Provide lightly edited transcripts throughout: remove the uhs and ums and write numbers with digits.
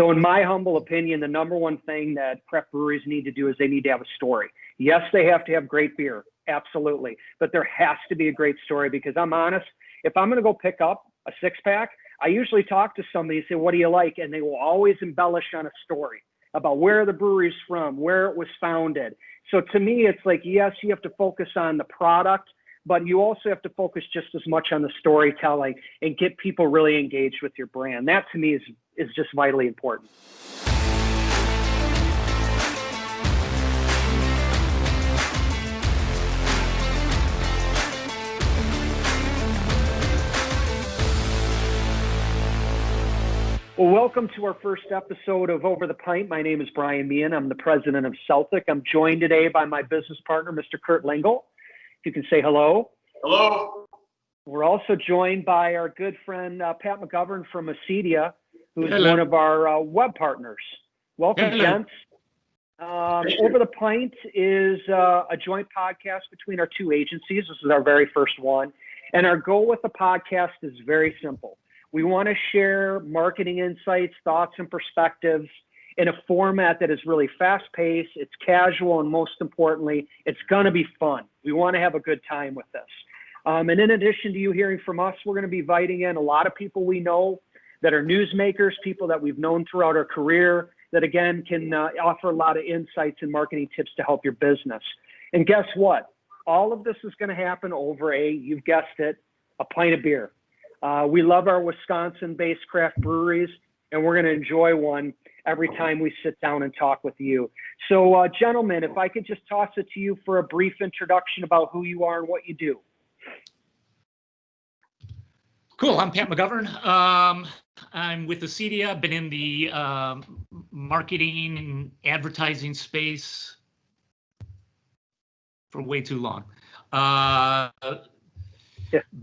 So in my humble opinion, the number one thing that craft breweries need to do is they need to have a story. Yes, they have to have great beer. Absolutely. But there has to be a great story, because I'm honest, if I'm going to go pick up a 6-pack, I usually talk to somebody and say, what do you like? And they will always embellish on a story about where the brewery's from, where it was founded. So to me, it's like, yes, you have to focus on the product, but you also have to focus just as much on the storytelling and get people really engaged with your brand. That to me is just vitally important. Well, welcome to our first episode of Over the Pint. My name is Brian Meehan. I'm the president of Celtic. I'm joined today by my business partner, Mr. Kurt Lingle. If you can say hello. Hello. We're also joined by our good friend, Pat McGovern from Acedia, who is Hello. one of our web partners. Welcome, Hello. gents. Over the Pint is a joint podcast between our two agencies. This is our very first one. And our goal with the podcast is very simple. We want to share marketing insights, thoughts, and perspectives in a format that is really fast-paced, it's casual, and most importantly, it's going to be fun. We want to have a good time with this. And in addition to you hearing from us, we're going to be inviting in a lot of people we know that are newsmakers, people that we've known throughout our career that, again, can offer a lot of insights and marketing tips to help your business. And guess what? All of this is going to happen over you've guessed it, a pint of beer. We love our Wisconsin-based craft breweries, and we're going to enjoy one every time we sit down and talk with you. So, gentlemen, if I could just toss it to you for a brief introduction about who you are and what you do. Cool. I'm Pat McGovern. I'm with Acedia. I've been in the marketing and advertising space for way too long.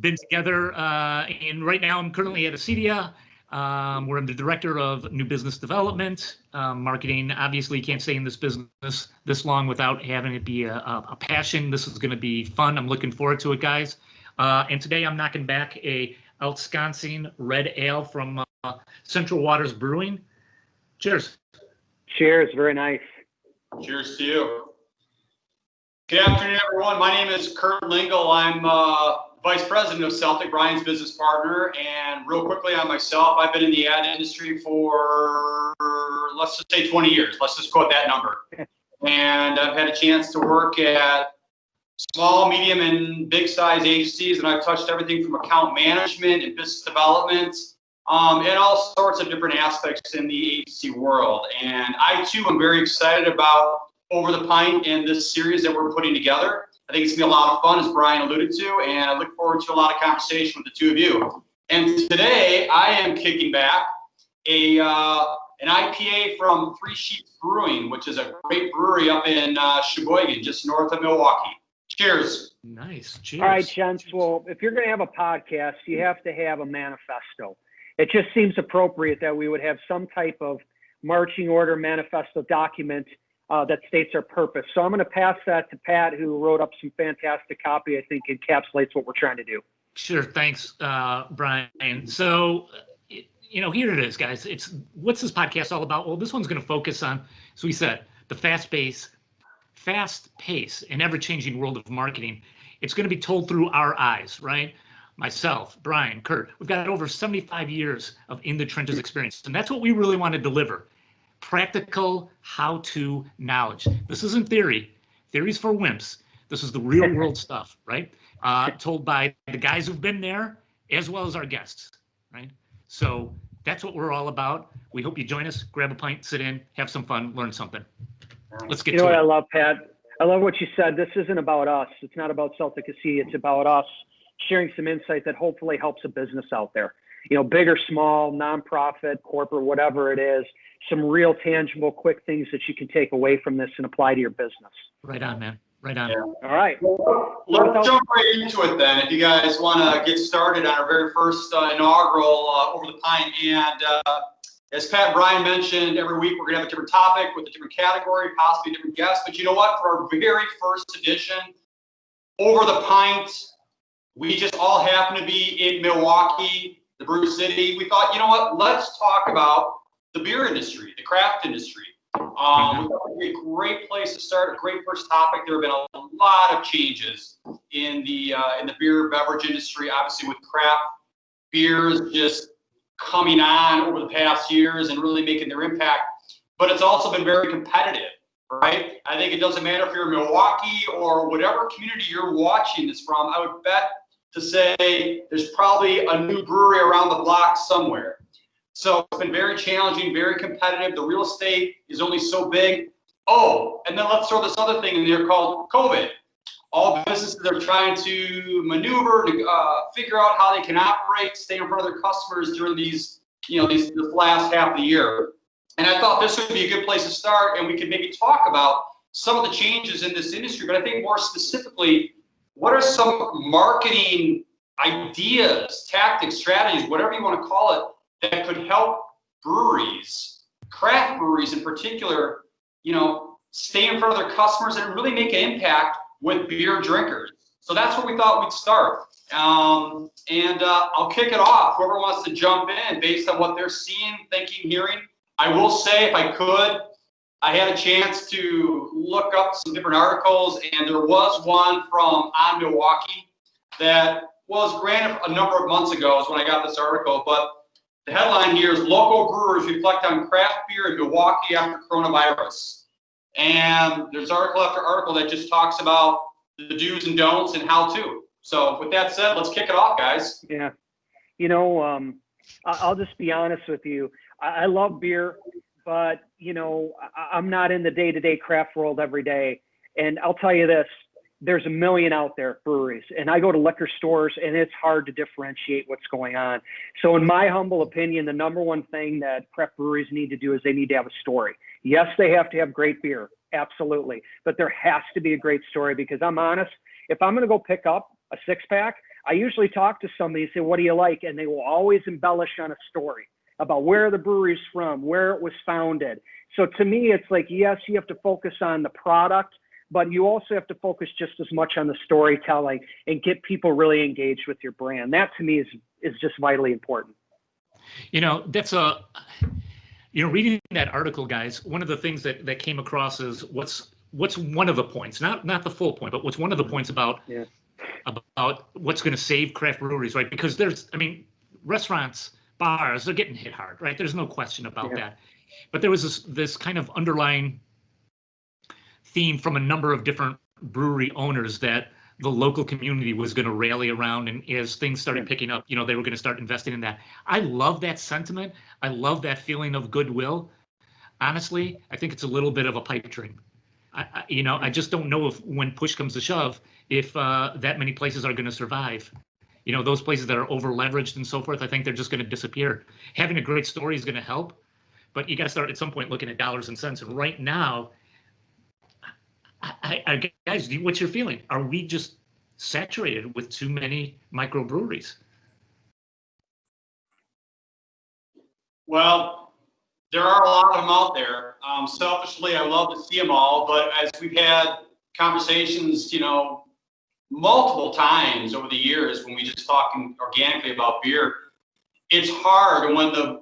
Been together, and right now I'm currently at Acedia, where I'm the director of new business development, marketing. Obviously, you can't stay in this business this long without having it be a passion. This is going to be fun. I'm looking forward to it, guys. And today I'm knocking back a Wisconsin red ale from Central Waters Brewing. Cheers. Cheers. Very nice. Cheers to you. Good afternoon, everyone. My name is Kurt Lingle. I'm Vice President of Celtic, Brian's business partner. And real quickly on myself, I've been in the ad industry for, let's just say 20 years. Let's just quote that number. And I've had a chance to work at small, medium, and big size agencies. And I've touched everything from account management and business development and all sorts of different aspects in the agency world. And I, too, am very excited about Over the Pint and this series that we're putting together. I think it's going to be a lot of fun, as Brian alluded to, and I look forward to a lot of conversation with the two of you. And today I am kicking back an IPA from Three Sheets Brewing, which is a great brewery up in Sheboygan, just north of Milwaukee. Cheers. Nice. Cheers. All right, gents. Well, if you're going to have a podcast, you have to have a manifesto. It just seems appropriate that we would have some type of marching order manifesto document that states our purpose. So I'm going to pass that to Pat, who wrote up some fantastic copy, I think encapsulates what we're trying to do. Sure. Thanks, Brian. So, here it is, guys. What's this podcast all about? Well, this one's going to focus on, as we said, the fast pace and ever-changing world of marketing. It's going to be told through our eyes, right? Myself, Brian, Kurt, we've got over 75 years of in the trenches experience, and that's what we really want to deliver. Practical how-to knowledge. This isn't theory. Theory's for wimps. This is the real world stuff, right? Told by the guys who've been there as well as our guests, right? So that's what we're all about. We hope you join us, grab a pint, sit in, have some fun, learn something. Let's get to it. You know what I love, Pat? I love what you said. This isn't about us. It's not about Celtic AC. It's about us sharing some insight that hopefully helps a business out there. Big or small, nonprofit, corporate, whatever it is, some real tangible, quick things that you can take away from this and apply to your business. Right on, man. Right on. Yeah. All right. Let's jump right into it then. If you guys want to get started on our very first inaugural Over the Pint. And as Pat and Brian mentioned, every week we're going to have a different topic with a different category, possibly a different guest. But you know what? For our very first edition, Over the Pint, we just all happen to be in Milwaukee, the Brew City. We thought, you know what? Let's talk about the beer industry, the craft industry. We thought it would be a great place to start, a great first topic. There have been a lot of changes in the beer beverage industry, obviously with craft beers just coming on over the past years and really making their impact. But it's also been very competitive, right? I think it doesn't matter if you're in Milwaukee or whatever community you're watching this from. I would bet to say there's probably a new brewery around the block somewhere. So it's been very challenging, very competitive. The real estate is only so big. Oh, and then let's throw this other thing in there called COVID. All businesses are trying to maneuver to figure out how they can operate, stay in front of their customers during this last half of the year. And I thought this would be a good place to start, and we could maybe talk about some of the changes in this industry. But I think more specifically, what are some marketing ideas, tactics, strategies, whatever you want to call it, that could help breweries, craft breweries in particular, stay in front of their customers and really make an impact with beer drinkers. So that's where we thought we'd start. I'll kick it off. Whoever wants to jump in based on what they're seeing, thinking, hearing. I will say, if I could, I had a chance to look up some different articles, and there was one from On Milwaukee that was granted a number of months ago is when I got this article, but the headline here is Local Brewers Reflect on Craft Beer in Milwaukee After Coronavirus. And there's article after article that just talks about the do's and don'ts and how to. So with that said, let's kick it off, guys. Yeah. I'll just be honest with you. I love beer, but, I'm not in the day-to-day craft world every day. And I'll tell you this, there's a million out there, breweries. And I go to liquor stores, and it's hard to differentiate what's going on. So in my humble opinion, the number one thing that craft breweries need to do is they need to have a story. Yes, they have to have great beer. Absolutely. But there has to be a great story, because I'm honest, if I'm going to go pick up a six-pack, I usually talk to somebody and say, what do you like? And they will always embellish on a story about where the brewery's from, where it was founded. So to me, it's like, yes, you have to focus on the product, but you also have to focus just as much on the storytelling and get people really engaged with your brand. That to me is just vitally important. That's reading that article, guys, one of the things that came across is what's one of the points, not the full point, but what's one of the points about what's going to save craft breweries, right? Because restaurants, bars, they're getting hit hard, right? There's no question about that. But there was this kind of underlying theme from a number of different brewery owners that the local community was going to rally around, and as things started picking up, they were going to start investing in that. I love that sentiment. I love that feeling of goodwill. Honestly, I think it's a little bit of a pipe dream. I just don't know if, when push comes to shove, if that many places are going to survive. Those places that are over leveraged and so forth, I think they're just going to disappear. Having a great story is going to help, but you got to start at some point looking at dollars and cents. And right now, guys, what's your feeling? Are we just saturated with too many microbreweries? Well, there are a lot of them out there. Selfishly, I love to see them all, but as we've had conversations, multiple times over the years when we just talking organically about beer, it's hard. And when the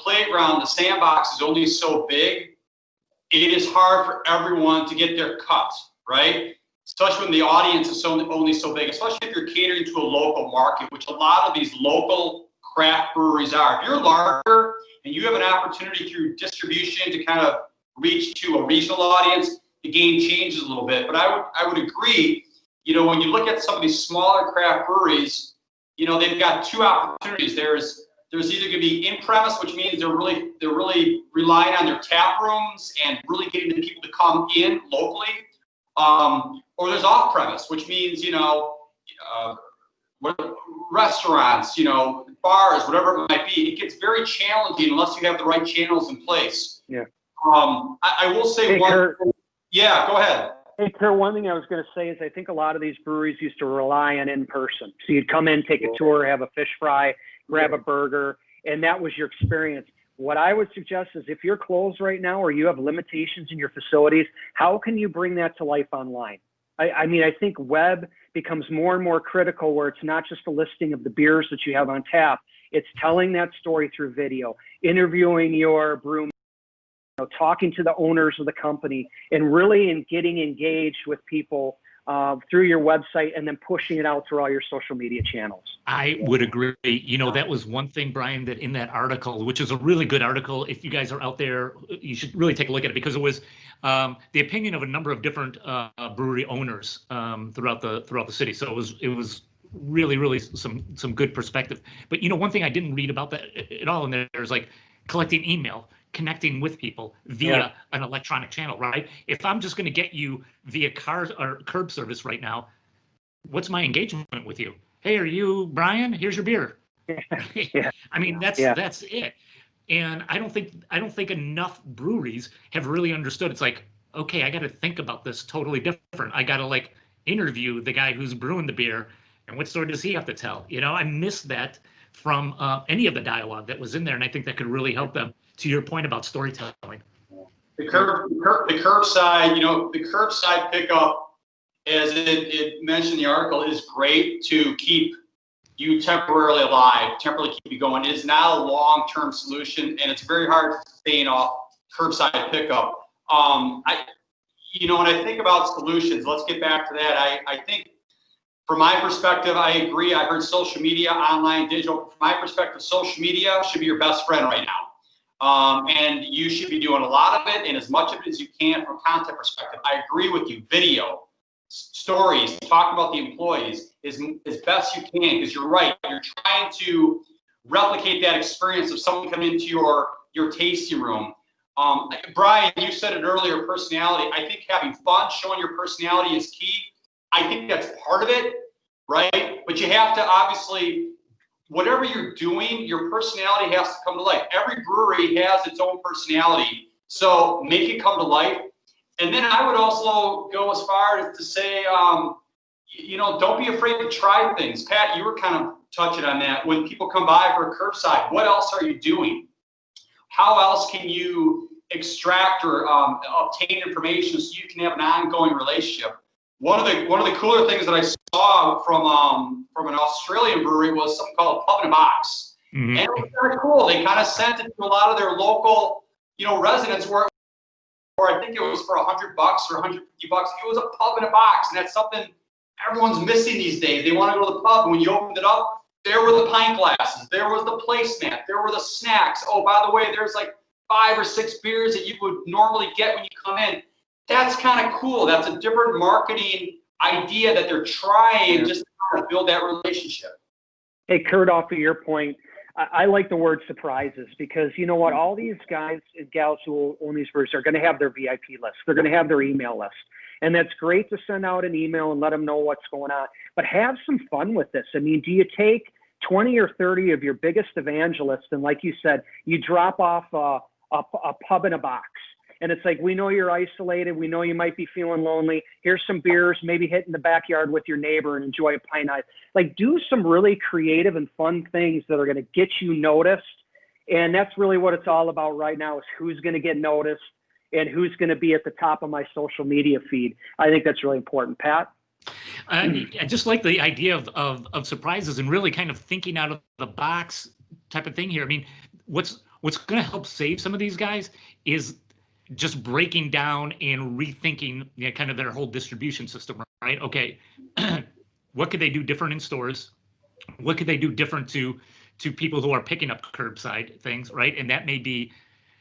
playground, the sandbox is only so big, it is hard for everyone to get their cut, right? Especially when the audience is only so big, especially if you're catering to a local market, which a lot of these local craft breweries are. If you're larger and you have an opportunity through distribution to kind of reach to a regional audience, the game changes a little bit. But I would agree, when you look at some of these smaller craft breweries, they've got two opportunities. There's either going to be in-premise, which means they're really relying on their tap rooms and really getting the people to come in locally, or there's off-premise, which means restaurants, bars, whatever it might be. It gets very challenging unless you have the right channels in place. Yeah. I will say Kurt, yeah, go ahead. Hey, Kurt, one thing I was going to say is I think a lot of these breweries used to rely on in-person. So you'd come in, take a tour, have a fish fry, grab a burger, and that was your experience. What I would suggest is if you're closed right now or you have limitations in your facilities, how can you bring that to life online? I think web becomes more and more critical, where it's not just a listing of the beers that you have on tap. It's telling that story through video, interviewing your brew, talking to the owners of the company, and really getting engaged with people through your website, and then pushing it out through all your social media channels. I would agree. That was one thing, Brian, that in that article, which is a really good article. If you guys are out there, you should really take a look at it, because it was the opinion of a number of different brewery owners throughout the city. So it was really some good perspective. But one thing I didn't read about that at all in there is like collecting email, connecting with people via an electronic channel, right? If I'm just going to get you via car or curb service right now, what's my engagement with you? Hey, are you Brian? Here's your beer. I mean, that's it. And I don't think enough breweries have really understood. It's like, okay, I got to think about this totally different. I got to like interview the guy who's brewing the beer, and what story does he have to tell? I missed that from any of the dialogue that was in there, and I think that could really help them. To your point about storytelling, the curbside, the curbside pickup, as it mentioned in the article, is great to keep you temporarily alive, temporarily keep you going. It is not a long-term solution, and it's very hard to sustain off curbside pickup. When I think about solutions, let's get back to that. I think, from my perspective, I agree. I heard social media, online, digital. From my perspective, social media should be your best friend right now. And you should be doing a lot of it and as much of it as you can from a content perspective. I agree with you. Video, stories, talk about the employees as best you can, because you're right. You're trying to replicate that experience of someone coming into your tasting room. Brian, you said it earlier, personality. I think having fun, showing your personality is key. I think that's part of it, right? But you have to obviously, whatever you're doing, your personality has to come to life. Every brewery has its own personality, so make it come to life. And then I would also go as far as to say, don't be afraid to try things. Pat, you were kind of touching on that. When people come by for a curbside, what else are you doing? How else can you extract or obtain information so you can have an ongoing relationship? One of the cooler things that I saw from an Australian brewery was something called a pub in a box. Mm-hmm. And it was kind of cool. They kind of sent it to a lot of their local, residents where I think it was for $100 or $150. It was a pub in a box, and that's something everyone's missing these days. They want to go to the pub, and when you opened it up, there were the pint glasses, there was the placemat, there were the snacks. Oh, by the way, there's like 5 or 6 beers that you would normally get when you come in. That's kind of cool. That's a different marketing idea that they're trying just to kind of build that relationship. Hey, Kurt, off of your point, I like the word surprises, because you know what? All these guys and gals who own these breweries are going to have their VIP list. They're going to have their email list. And that's great to send out an email and let them know what's going on. But have some fun with this. I mean, do you take 20 or 30 of your biggest evangelists, and like you said, you drop off a pub in a box? And it's like, we know you're isolated. We know you might be feeling lonely. Here's some beers, maybe hit in the backyard with your neighbor and enjoy a pint. Like, do some really creative and fun things that are going to get you noticed. And that's really what it's all about right now, is who's going to get noticed and who's going to be at the top of my social media feed. I think that's really important. Pat? I just like the idea of surprises and really kind of thinking out of the box type of thing here. I mean, what's going to help save some of these guys is just breaking down and rethinking kind of their whole distribution system, right? Okay, what could they do different in stores? What could they do different to people who are picking up curbside things, right? And that may be,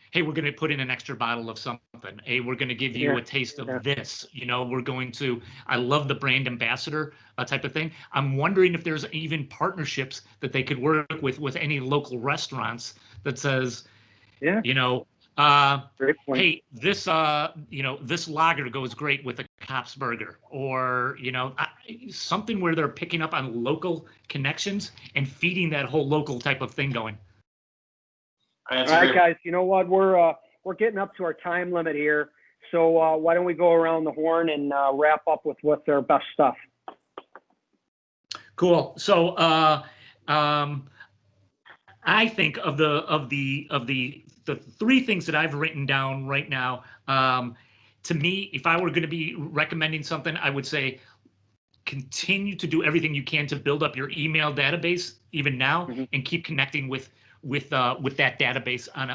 hey, we're going to put in an extra bottle of something. Hey, we're going to give you a taste of this. We're going to, I love the brand ambassador type of thing. I'm wondering if there's even partnerships that they could work with any local restaurants that says, hey, this this lager goes great with a Cop's burger, or something where they're picking up on local connections and feeding that whole local type of thing going. All right, guys. You know what? We're getting up to our time limit here, so why don't we go around the horn and wrap up with what's their best stuff? Cool. So I think of the 3 things that I've written down right now. To me, if I were going to be recommending something, I would say continue to do everything you can to build up your email database even now, and keep connecting with that database on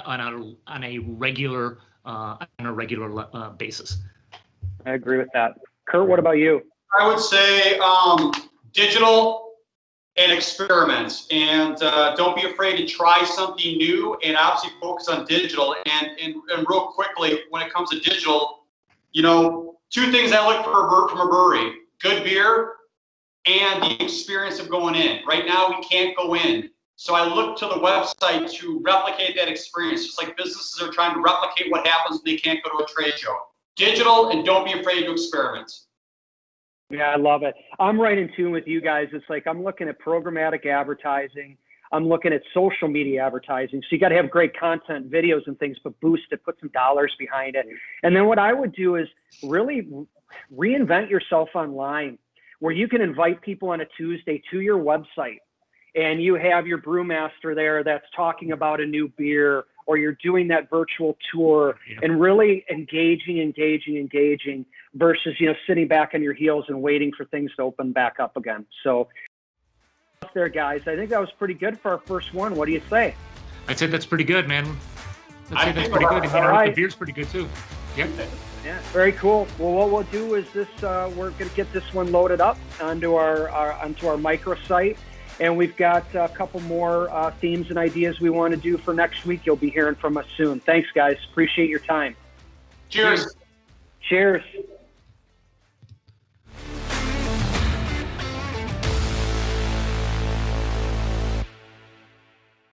a regular basis. I agree with that. Kurt, what about you? I would say digital and experiments, and don't be afraid to try something new, and obviously focus on digital. And real quickly, when it comes to digital, you know, two things I look for from a brewery: good beer and the experience of going in. Right now, we can't go in. So I look to the website to replicate that experience, just like businesses are trying to replicate what happens when they can't go to a trade show. Digital, and don't be afraid to experiment. Yeah, I love it. I'm right in tune with you guys. It's like I'm looking at programmatic advertising. I'm looking at social media advertising. So you got to have great content, videos and things, but boost it, put some dollars behind it. And then what I would do is really reinvent yourself online, where you can invite people on a Tuesday to your website, and you have your brewmaster there that's talking about a new beer, or you're doing that virtual tour, and really engaging versus, you know, sitting back on your heels and waiting for things to open back up again. So there, guys, I think that was pretty good for our first one. What do you say? I'd say that's pretty good, man. I'd say that's pretty good. And, you know, the beer's pretty good too. Yep. Yeah, very cool. Well, what we'll do is this: we're going to get this one loaded up onto our microsite, and we've got a couple more themes and ideas we want to do for next week. You'll be hearing from us soon. Thanks, guys. Appreciate your time. Cheers. Cheers.